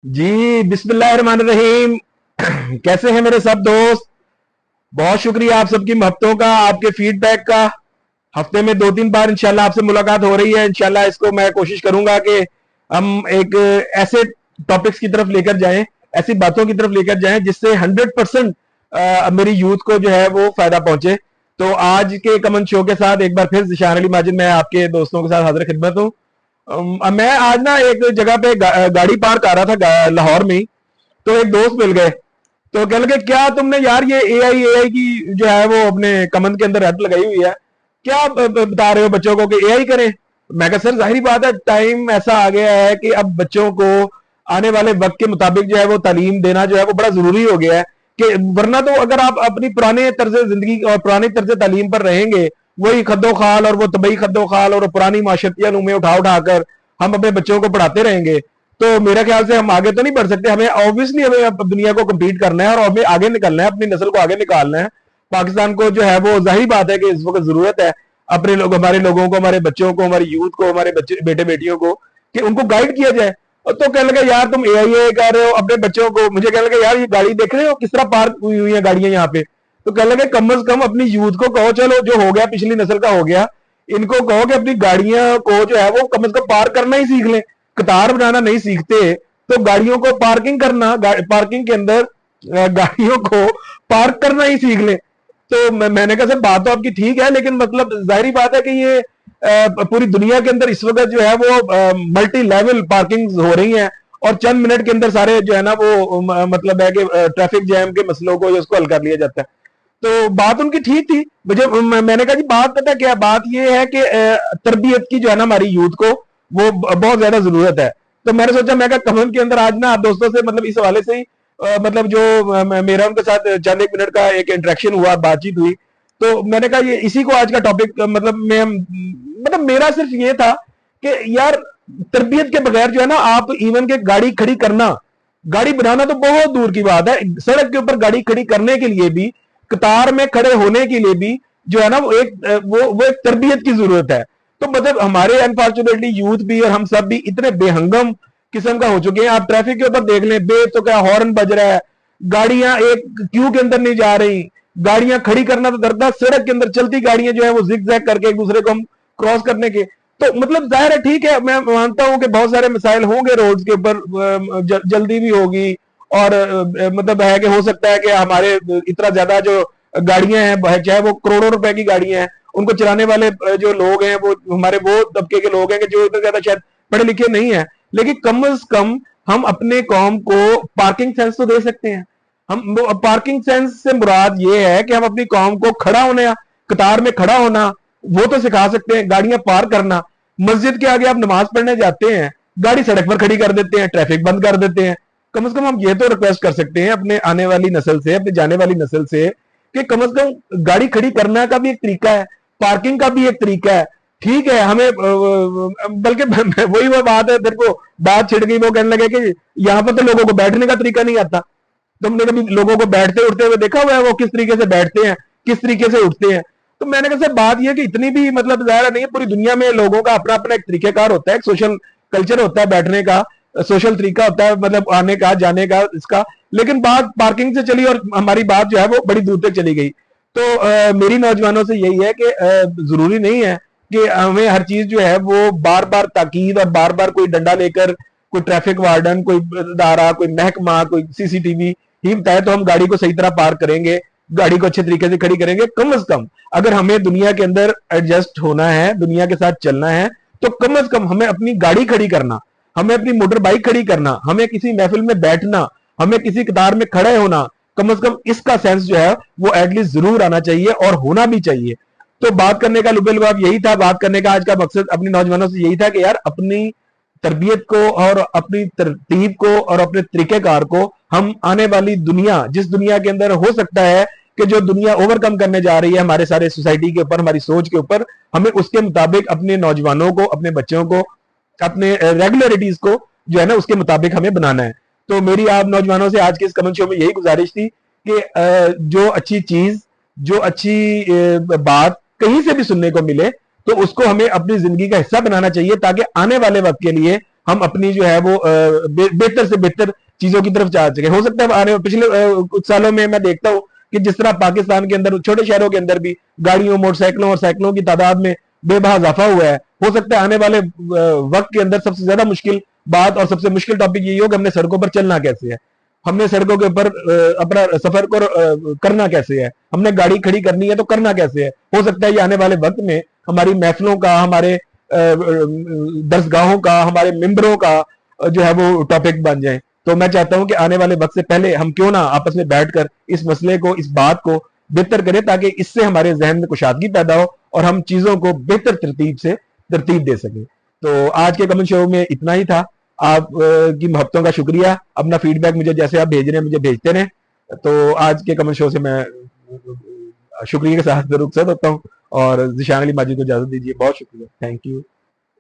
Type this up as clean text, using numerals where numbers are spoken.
जी बिस्मिल्लाहिर्रहमानिर्रहीम। कैसे हैं मेरे सब दोस्त? बहुत शुक्रिया आप सबकी महबतों का, आपके फीडबैक का। हफ्ते में 2-3 बार इंशाल्लाह आपसे मुलाकात हो रही है। इंशाल्लाह इसको मैं कोशिश करूंगा कि हम एक ऐसे टॉपिक्स की तरफ लेकर जाएं, ऐसी बातों की तरफ लेकर जाएं जिससे 100% मेरी यूथ को जो है वो फायदा पहुंचे। तो आज के कमन शो के साथ एक बार फिर ज़िशान अली माजिद मैं आपके दोस्तों के साथ हाजिर खिदमत हूँ। मैं आज ना एक जगह पे गाड़ी पार्क आ रहा था लाहौर में ही। तो एक दोस्त मिल गए। तो कह लगे क्या तुमने यार ये एआई की जो है वो अपने कमन के अंदर रट लगाई हुई है, क्या बता रहे हो बच्चों को कि एआई करें? मैं कहा सर जाहिर बात है, टाइम ऐसा आ गया है कि अब बच्चों को आने वाले वक्त के मुताबिक जो है वो तालीम देना जो है वो बड़ा जरूरी हो गया है। कि वरना तो अगर आप अपनी पुराने तर्ज जिंदगी और पुरानी तर्ज तालीम पर रहेंगे, वही खद्दो खाल और वो तबई खद्दो खाल और पुरानी माशरती अलूमें उठा उठाकर हम अपने बच्चों को पढ़ाते रहेंगे, तो मेरे ख्याल से हम आगे तो नहीं बढ़ सकते। हमें ऑब्वियसली हमें अब दुनिया को कम्पीट करना है और हमें आगे निकलना है, अपनी नस्ल को आगे निकालना है। पाकिस्तान को जो है वो जाहिर बात है कि इस वक्त जरूरत है अपने लोग, हमारे लोगों को, हमारे बच्चों को, हमारी यूथ को, हमारे बच्चे बेटे बेटियों को, कि उनको गाइड किया जाए। और तो कहने लगे यार तुम एआई कर रहे हो अपने बच्चों को। मुझे कहने लगे यार ये गाड़ी देख रहे हो किस तरह पार्क हुई हुई है गाड़ियां यहाँ पे। तो कहने लगे कम से कम अपनी यूथ को कहो, चलो जो हो गया पिछली नस्ल का हो गया, इनको कहो कि अपनी गाड़ियां को जो है वो कम से कम पार्क करना ही सीख लें। कतार बनाना नहीं सीखते तो गाड़ियों को पार्किंग करना, पार्किंग के अंदर गाड़ियों को पार्क करना ही सीख लें। तो मैंने कहा सर बात तो आपकी ठीक है, लेकिन मतलब जाहिर बात है कि ये पूरी दुनिया के अंदर इस वक्त जो है वो मल्टी लेवल पार्किंग हो रही हैं और चंद मिनट के अंदर सारे जो है ना वो मतलब है कि ट्रैफिक जैम के मसलों को उसको हल कर लिया जाता है। तो बात उनकी ठीक थी। मुझे मैंने कहा जी बात पता क्या, बात ये है कि तरबियत की जो है ना हमारी यूथ को वो बहुत ज्यादा जरूरत है। तो मैंने सोचा, मैं कहा कमन के अंदर आज ना आप दोस्तों से मतलब इस हवाले से ही मतलब जो मेरा उनके साथ चंद एक मिनट का एक इंटरेक्शन हुआ, बातचीत हुई। तो मैंने कहा ये इसी को आज का टॉपिक मतलब मैं मतलब मेरा सिर्फ ये था कि यार तरबियत के बगैर जो है ना आप इवन के गाड़ी खड़ी करना, गाड़ी बनाना तो बहुत दूर की बात है, सड़क के ऊपर गाड़ी खड़ी करने के लिए भी, कतार में खड़े होने के लिए भी जो है ना वो एक वो एक तरबियत की जरूरत है। तो मतलब हमारे अनफॉर्चुनेटली यूथ भी और हम सब भी इतने बेहंगम किस्म का हो चुके हैं। आप ट्रैफिक के ऊपर देख लें, बे तो क्या हॉर्न बज रहा है, गाड़ियां एक क्यू के अंदर नहीं जा रही, गाड़ियां खड़ी करना तो दरदा, सड़क के अंदर चलती गाड़ियां जो है वो जिग जैग करके एक दूसरे को हम क्रॉस करने के। तो मतलब जाहिर है ठीक है, मैं मानता हूं कि बहुत सारे मसाइल होंगे रोड्स के ऊपर, जल्दी भी होगी और मतलब है कि हो सकता है कि हमारे इतना ज्यादा जो गाड़ियां हैं, चाहे वो करोड़ों रुपए की गाड़ियां हैं, उनको चलाने वाले जो लोग हैं वो हमारे वो तबके के लोग हैं कि जो इतना ज्यादा शायद पढ़े लिखे नहीं है। लेकिन कम से कम हम अपने कौम को पार्किंग सेंस तो दे सकते हैं। हम पार्किंग सेंस से मुराद ये है कि हम अपनी कौम को खड़ा होने, कतार में खड़ा होना, वो तो सिखा सकते हैं। गाड़ियां पार करना, मस्जिद के आगे आप नमाज पढ़ने जाते हैं, गाड़ी सड़क पर खड़ी कर देते हैं, ट्रैफिक बंद कर देते हैं। कम से कम हम ये तो रिक्वेस्ट कर सकते हैं अपने आने वाली नस्ल से, अपनी जाने वाली नस्ल से, कि कम से कम गाड़ी खड़ी करने का भी एक तरीका है, पार्किंग का भी एक तरीका है। ठीक है हमें बल्कि वही वो बात है, तेरे को बात छिड़ गई, वो कहने लगे कि यहाँ पर तो लोगों को बैठने का तरीका नहीं आता। तुमने कभी लोगों को बैठते उठते हुए देखा हुआ है, वो किस तरीके से बैठते हैं, किस तरीके से उठते हैं? तो मैंने कहा सर बात यह कि इतनी भी मतलब जाहिर नहीं है, पूरी दुनिया में लोगों का अपना अपना एक तरीकेकार होता है, एक सोशल कल्चर होता है बैठने का, सोशल तरीका होता है मतलब आने का जाने का इसका। लेकिन बात पार्किंग से चली और हमारी बात जो है वो बड़ी दूर तक चली गई। तो मेरी नौजवानों से यही है कि जरूरी नहीं है कि हमें हर चीज जो है वो बार बार ताकीद और बार बार कोई डंडा लेकर, कोई ट्रैफिक वार्डन, कोई इदारा, कोई महकमा, कोई सीसीटीवी ही बताए तो हम गाड़ी को सही तरह पार करेंगे, गाड़ी को अच्छे तरीके से खड़ी करेंगे। कम से कम अगर हमें दुनिया के अंदर एडजस्ट होना है, दुनिया के साथ चलना है, तो कम से कम हमें अपनी गाड़ी खड़ी करना, हमें अपनी मोटर बाइक खड़ी करना, हमें किसी महफिल में बैठना, हमें किसी कतार में खड़े होना, कम से कम इसका सेंस जो है वो एटलीस्ट जरूर आना चाहिए और होना भी चाहिए। तो बात करने का लुबे लुबाब यही था, बात करने का आज का मकसद अपनी नौजवानों से यही था कि यार अपनी तरबियत को और अपनी तरतीब को और अपने तरीकेकार को हम आने वाली दुनिया, जिस दुनिया के अंदर हो सकता है कि जो दुनिया ओवरकम करने जा रही है हमारे सारे सोसाइटी के ऊपर, हमारी सोच के ऊपर, हमें उसके मुताबिक अपने नौजवानों को, अपने बच्चों को, अपने रेगुलरिटीज को जो है ना उसके मुताबिक हमें बनाना है। तो मेरी आप नौजवानों से आज के इस कमेंट शो में यही गुजारिश थी कि जो अच्छी चीज, जो अच्छी बात कहीं से भी सुनने को मिले तो उसको हमें अपनी जिंदगी का हिस्सा बनाना चाहिए, ताकि आने वाले वक्त के लिए हम अपनी जो है वो बेहतर से बेहतर चीजों की तरफ जा सके। हो सकता है आने पिछले कुछ सालों में मैं देखता हूँ कि जिस तरह पाकिस्तान के अंदर छोटे शहरों के अंदर भी गाड़ियों मोटरसाइकिलों और साइकिलों की तादाद में बेबहा इजाफा हुआ है। हो सकता है आने वाले वक्त के अंदर सबसे ज्यादा मुश्किल बात और सबसे मुश्किल टॉपिक यही हो कि हमने सड़कों पर चलना कैसे है, हमने सड़कों के ऊपर अपना सफर को करना कैसे है, हमने गाड़ी खड़ी करनी है तो करना कैसे है। हो सकता है ये आने वाले वक्त में हमारी महफिलों का, हमारे दरसगाहों का, हमारे मेंबरों का जो है वो टॉपिक बन जाए। तो मैं चाहता हूं कि आने वाले वक्त से पहले हम क्यों ना आपस में बैठकर इस मसले को, इस बात को बेहतर करें, ताकि इससे हमारे जहन में कुशादगी पैदा हो और हम चीजों को बेहतर तरतीब से तरतीब दे सकें। तो आज के कमेंट शो में इतना ही था। आप की मोहब्बतों का शुक्रिया। अपना फीडबैक मुझे जैसे आप भेज रहे हैं मुझे भेजते रहें। तो आज के कमेंट शो से मैं शुक्रिया के साथ रुखसत होता हूँ और ज़िशान अली माजिद को इजाजत दीजिए। बहुत शुक्रिया, थैंक यू।